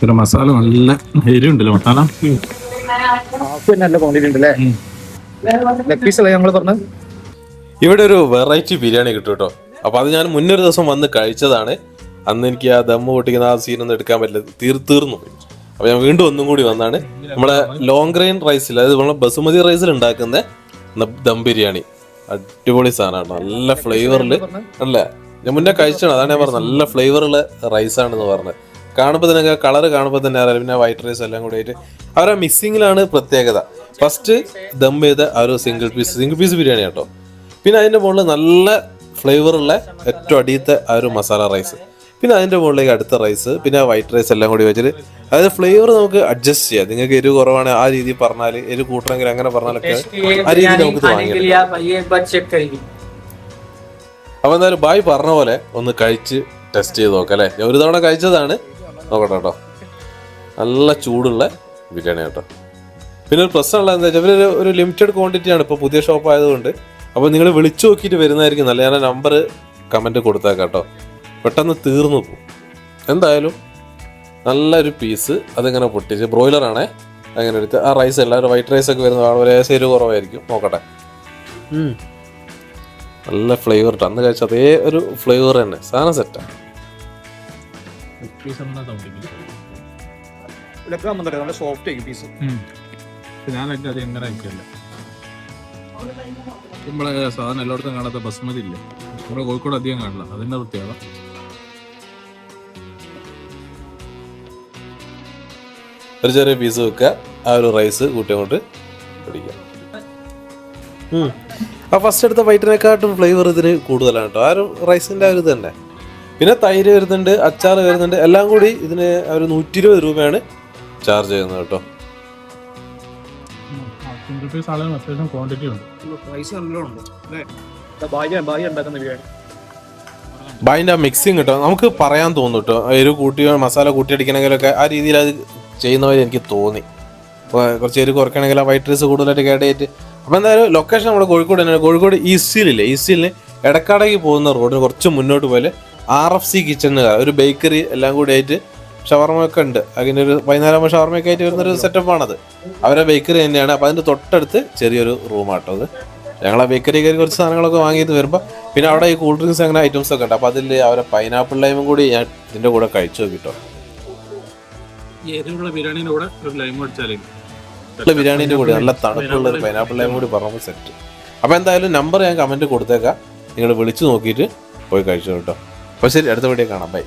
പിന്നെ മസാല നല്ല എരിവുണ്ടല്ലോ മസാല. നല്ല ക്വാണ്ടിറ്റി ഉണ്ടല്ലേ. ലെഗ് പീസ് അല്ലേ ഞങ്ങൾ പറഞ്ഞത്. ഇവിടെ ഒരു വെറൈറ്റി ബിരിയാണി കിട്ടും കേട്ടോ. അപ്പൊ അത് ഞാൻ മുന്നൊരു ദിവസം വന്ന് കഴിച്ചതാണ്. അന്ന് എനിക്ക് ആ ദമ്മ് പൊട്ടിക്കുന്ന ആ സീനൊന്നും എടുക്കാൻ പറ്റില്ല, തീർന്നു പോയി. അപ്പൊ ഞാൻ വീണ്ടും ഒന്നും കൂടി വന്നാണ്. നമ്മുടെ ലോങ് ഗ്രെയിൻ റൈസിൽ, അതായത് നമ്മളെ ബസുമതി റൈസിൽ ഉണ്ടാക്കുന്ന ദം ബിരിയാണി. അടിപൊളി സാധനമാണ്, നല്ല ഫ്ലേവറിൽ. അല്ലേ, ഞാൻ മുന്നേ കഴിച്ചാണ്, അതാണ് ഞാൻ പറഞ്ഞത് നല്ല ഫ്ലേവറുള്ള റൈസാണെന്ന് പറഞ്ഞത്. കാണുമ്പോൾ തന്നെ കളർ കാണുമ്പോൾ തന്നെ അറിയാം. പിന്നെ വൈറ്റ് റൈസ് എല്ലാം കൂടി ആയിട്ട് ആ ഒരു മിക്സിങ്ങിലാണ് പ്രത്യേകത. ഫസ്റ്റ് ദം ചെയ്ത ആ ഒരു സിംഗിൾ പീസ് ബിരിയാണി കേട്ടോ. പിന്നെ അതിൻ്റെ മുകളിൽ നല്ല ഫ്ലേവറുള്ള ഏറ്റവും അടിയത്തെ ആ ഒരു മസാല റൈസ്, പിന്നെ അതിൻ്റെ മുകളിലേക്ക് അടുത്ത റൈസ്, പിന്നെ വൈറ്റ് റൈസ് എല്ലാം കൂടി വെച്ചിട്ട് അതായത് ഫ്ലേവർ നമുക്ക് അഡ്ജസ്റ്റ് ചെയ്യാം. നിങ്ങൾക്ക് എരിവ് കുറവാണ് ആ രീതിയിൽ പറഞ്ഞാൽ, എരിവ് കൂട്ടണമെങ്കിൽ അങ്ങനെ പറഞ്ഞാലൊക്കെ ആ രീതിയിൽ നമുക്ക് വാങ്ങിയെടുക്കാം. അപ്പോൾ എന്തായാലും ബായ് പറഞ്ഞ പോലെ ഒന്ന് കഴിച്ച് ടെസ്റ്റ് ചെയ്ത് നോക്കാം അല്ലേ. ഞാൻ ഒരു തവണ കഴിച്ചതാണ്, നോക്കട്ടെ കേട്ടോ. നല്ല ചൂടുള്ള ബിരിയാണി കേട്ടോ. പിന്നെ ഒരു പ്രശ്നമുള്ള എന്താ വെച്ചാൽ ഇവർ ഒരു ലിമിറ്റഡ് ക്വാണ്ടിറ്റിയാണ് ഇപ്പോൾ, പുതിയ ഷോപ്പ് ആയതുകൊണ്ട്. അപ്പോൾ നിങ്ങൾ വിളിച്ചു നോക്കിയിട്ട് വരുന്നതായിരിക്കും നല്ല. ഞാൻ നമ്പർ കമൻറ്റ് കൊടുത്തേക്കാം കേട്ടോ, പെട്ടെന്ന് തീർന്നു പോകും. എന്തായാലും നല്ലൊരു പീസ് അതിങ്ങനെ പൊട്ടിച്ച്, ബ്രോയിലറാണേ, അങ്ങനെ എടുത്ത് ആ റൈസ് എല്ലാവരും വൈറ്റ് റൈസൊക്കെ വരുന്ന ലേശം എരിവ് കുറവായിരിക്കും. നോക്കട്ടെ. നല്ല ഫ്ലേവർ ഇട്ട് അന്ന് കഴിച്ച അതേ ഒരു ഫ്ലേവർ തന്നെ, സാധനം സെറ്റാണ്. നല്ല സോഫ്റ്റ് ആയിരിക്കും പീസ്. നമ്മളെ സാധനം എല്ലായിടത്തും കാണാത്ത ബസ്മതി ഇല്ലേ, നമ്മുടെ കോഴിക്കോട് അധികം കാണില്ല, അതിന്റെ പ്രത്യേകത. ഒരു ചെറിയ പീസ് വെക്കുക, ആ ഒരു റൈസ് കൂട്ടി അങ്ങോട്ട് പിടിക്കുക. ആ ഫസ്റ്റ് എടുത്ത വൈറ്റിനെക്കാട്ടും ഫ്ലേവർ ഇതിന് കൂടുതലാണ് കേട്ടോ, ആ ഒരു റൈസിൻ്റെ ആ ഒരു ഇത് തന്നെ. പിന്നെ തൈര് വരുന്നുണ്ട്, അച്ചാർ വരുന്നുണ്ട്, എല്ലാം കൂടി ഇതിന് ഒരു 120 രൂപയാണ് ചാർജ് ചെയ്യുന്നത് കേട്ടോ. ബായിൻ്റെ മിക്സിങ് കേട്ടോ നമുക്ക് പറയാൻ തോന്നും കേട്ടോ. എരിവ് കൂട്ടിയോ മസാല കൂട്ടിയടിക്കണമെങ്കിലൊക്കെ ആ രീതിയിൽ അത് ചെയ്യുന്നവർ എനിക്ക് തോന്നി. കുറച്ച് എരിവ് കുറയ്ക്കണമെങ്കിൽ ആ വൈറ്റ് റൈസ് കൂടുതലായിട്ട് കേടായിട്ട്. അപ്പോൾ എന്തായാലും ലൊക്കേഷൻ നമ്മുടെ കോഴിക്കോട് തന്നെയാണ്. കോഴിക്കോട് ഈസ്റ്റിലില്ലേ, ഈസ്റ്റിലിന് എടക്കാടേക്ക് പോകുന്ന റോഡിന് കുറച്ച് മുന്നോട്ട് പോലെ RFC കിച്ചൺ, ഒരു ബേക്കറി എല്ലാം കൂടി ആയിട്ട് ഷവർമയൊക്കെ ഉണ്ട്. അതിൻ്റെ ഒരു വൈകുന്നേരം ഷവർമയൊക്കെ ആയിട്ട് വരുന്നൊരു സെറ്റപ്പാണത്. അവരെ ബേക്കറി തന്നെയാണ്. അപ്പോൾ അതിൻ്റെ തൊട്ടടുത്ത് ചെറിയൊരു റൂമാട്ടോ അത്. ഞങ്ങൾ ആ ബേക്കറി കയറി കുറച്ച് സാധനങ്ങളൊക്കെ വാങ്ങിയിട്ട് വരുമ്പോൾ പിന്നെ അവിടെ ഈ കൂൾ ഡ്രിങ്ക്സ് അങ്ങനെ ഐറ്റംസ് ഒക്കെ ഉണ്ട്. അപ്പോൾ അതിൽ അവരെ പൈനാപ്പിൾ ലൈമും കൂടി ഞാൻ ഇതിൻ്റെ കൂടെ കഴിച്ചു നോക്കിട്ടോ. ബിരിയാണീൻ്റെ കൂടെ ഒരു ലൈം അടിച്ചാലേ ബിരിയാണീൻ്റെ കൂടെ നല്ല തണുപ്പുള്ള ഒരു പൈനാപ്പിൾ ലൈം കൂടി പറഞ്ഞപ്പോൾ സെറ്റ്. അപ്പോൾ എന്തായാലും നമ്പർ ഞാൻ കമൻറ്റ് കൊടുത്തേക്കാം, നിങ്ങൾ വിളിച്ചു നോക്കിയിട്ട് പോയി കഴിച്ചു കേട്ടോ. അപ്പോൾ ശരി, അടുത്ത വീഡിയോ കാണാം, ബൈ.